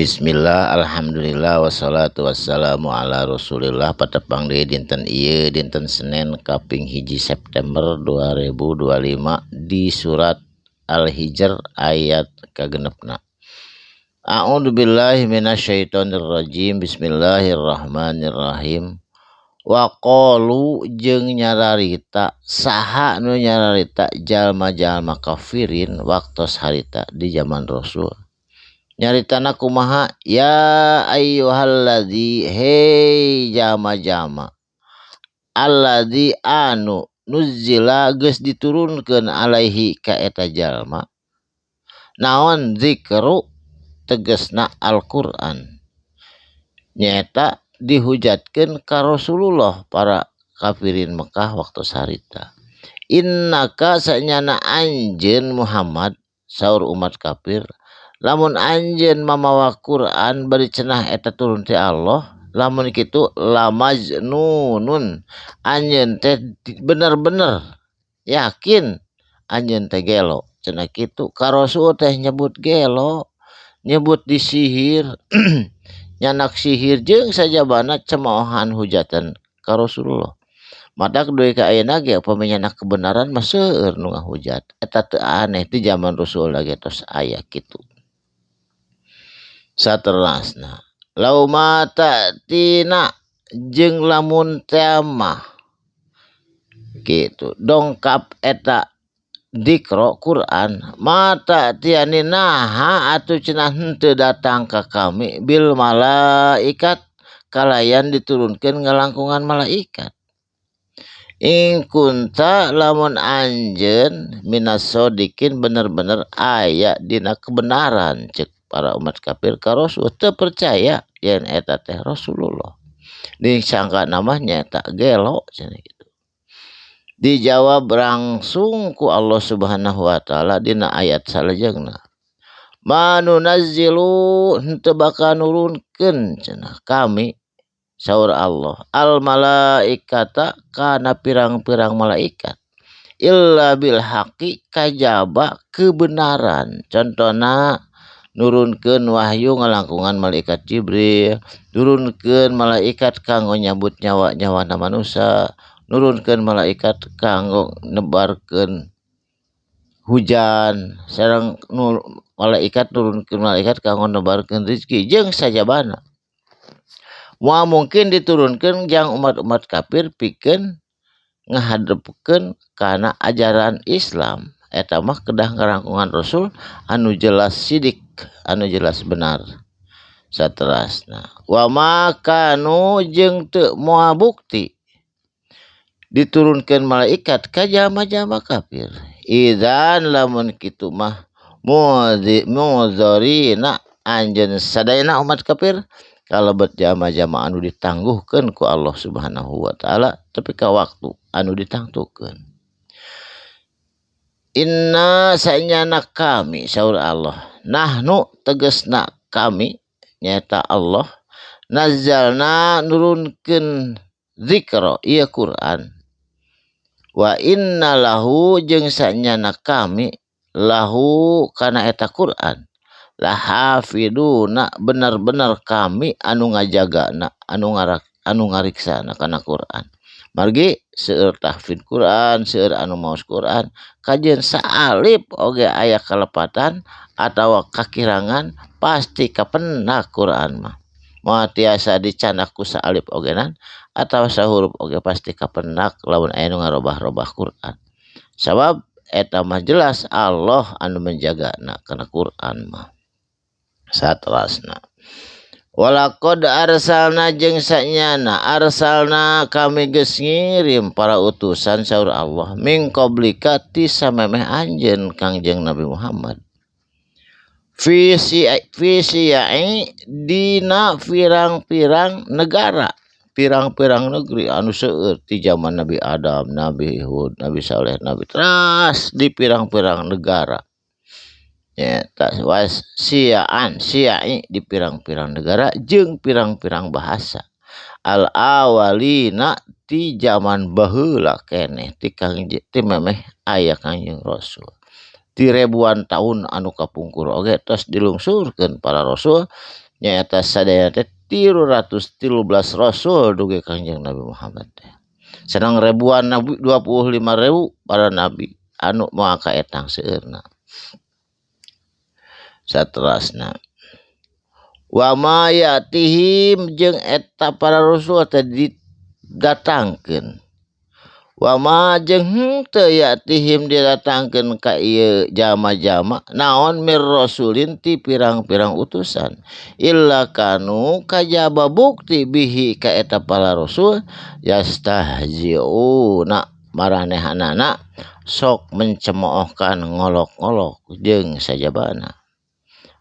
Bismillah, alhamdulillah, wassalatu wassalamu ala rasulillah. Patepang deui dinten ieu dinten Senin kaping 1 September 2025 di surat Al-Hijr ayat kagenepna. A'udzubillahi minasyaitonirrajim. Bismillahirrahmanirrahim. Wa qalu jeung nyararita saha nu nyararita jalma-jalma kafirin waktos harita di zaman Rasul. Nyaritana kumaha ya ayyuhalladzi hei jama-jama alladzi anu nuzzila geus diturunkeun alaihi ka eta jalma naon zikru tegasna Al-Qur'an nyaeta dihujatkeun ka Rasulullah para kafirin Mekah waktu sarita innaka sanyana anjeun Muhammad saur umat kafir lamun anjeun mamawa Quran bari cenah eta turun ti Allah lamun kitu lamajnunun anjeun teh bener-bener yakin anjeun teh gelo cenah kitu ka Rasul teh nyebut gelo nyebut disihir nyanak sihir jeung sajabana cemoohan hujatan ka Rasulullah madak deui ka ayeuna ge upami nyanak kebenaran mah seueur nu ngahujat eta teu aneh ti zaman Rasul lagi tos aya kitu. Saterasna laumata tina jeung lamun tema gitu dongkap eta dikro Quran mata tiani naha atuh cenah henteu datang ka kami bil malaikat kalayan diturunkeun ngalangkungan malaikat in kunta lamun anjeun minas sodikin bener-bener aya dina kebenaran cek para umat kafir ka Rasul teu percaya yen eta teh Rasulullah disangka namanya eta gelo cenah kitu dijawab langsung ku Allah Subhanahu wa taala dina ayat salajengna manunazzilu henteu bakal nurunkeun cenah kami saur Allah al malaikata kana pirang-pirang malaikat illa bil haqi kajaba kebenaran contohna nurunkeun wahyu ngalangkungan malaikat Jibril nurunkeun malaikat kanggo nyabut nyawa-nyawana manusia nurunkeun malaikat kanggo nebarkeun hujan sareng nurunkeun malaikat kanggo nebarkeun rezeki jeung sajabana moal mungkin diturunkeun jang umat-umat kafir pikeun ngahadepkeun kana ajaran Islam eta mah kedah ngarangkungan Rasul anu jelas sidik anu jelas benar. Saterasna wa makanu jeung teu moal bukti diturunkeun malaikat ka jalma-jalma kafir idzan lamun kitu mah muzarina anjeun sadayana umat kafir kalebet jalma-jalma anu ditangguhkeun ku Allah Subhanahu wa taala tapi ka waktu anu ditangtukeun. Inna sanyana kami saur Allah nahnu tegasna kami nyata Allah nazzalna nurunkeun zikra ieu Quran wa inna lahu jeung sanyana kami lahu kana eta Quran lahafiduna bener-bener kami anu ngajagana anu ngariksana kana Quran margi seueur tahfidz Quran seueur anu maos Quran kajian saalif oge aya kalepatan atawa kakirangan pasti kapendak Quran mah moal tiasa dicanak ku saalif ogenan atawa sahuruf oge pasti kapendak lamun aya nu ngarobah-robah Quran sabab eta mah jelas Allah anu menjagana kana Quran mah. Saterasna walaqad arsalna jeung sanyana arsalna kami geus ngirim para utusan saur Allah min qablika ti samemeh anjeun Kangjeng Nabi Muhammad fi siyai dina pirang-pirang negara pirang-pirang negeri anu seueur ti zaman Nabi Adam Nabi Hud Nabi Saleh Nabi teras di pirang-pirang negara ya was siyai di pirang-pirang negara jeung pirang-pirang bahasa al awalina ti zaman baheula keneh ti memeh aya Kangjeng Rasul ti ribuan tahun anu kapungkur oge tos dilungsurkeun para rasul nyaeta sadaya teh 313 rasul dugi Kangjeng Nabi Muhammad teh. Senang ribuan nabi 25.000 para nabi anu moal kaetang seueurna. Saterasna wa ma yatihim jeung eta para rasul teh didatangkeun. Wa ma jeung henteu yatihim didatangkeun ka ieu jama-jama naon mir rasulin ti pirang-pirang utusan illa kanu kajaba bukti bihi ka eta para rasul yastahziuna maranehanana sok mencemoohkan ngolok-olok jeung sajabana.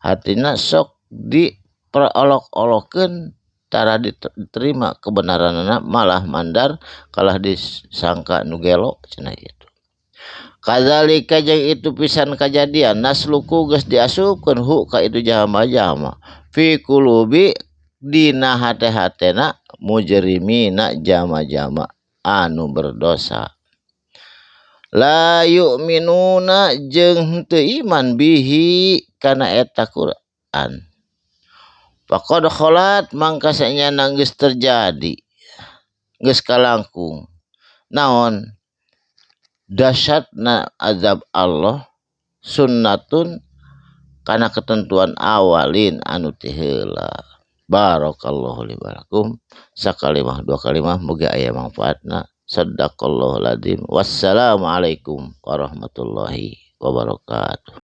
Artina sok diperolok-olokeun tara diterima kebenaranna malah mandar kalah disangka nu gelo cenah kitu. Kadzalika jeung itu pisan kajadian nasluku geus diasupkeun hu ka itu jama-jama fi qulubi dina hate-hatena mujrimina jama-jama anu berdosa. La yu'minuna jeung teu iman bihi kana eta Quran. Faqad kholat mangka sanyana geus terjadi geus kalangkung naon dahsyatna azab Allah sunnatun kana ketentuan awalin anu ti heula. Barakallahu li walakum sakalimah dua kalimah muga aya manfaatna. Sadaqallahul adzim. Wassalamualaikum warahmatullahi wabarakatuh.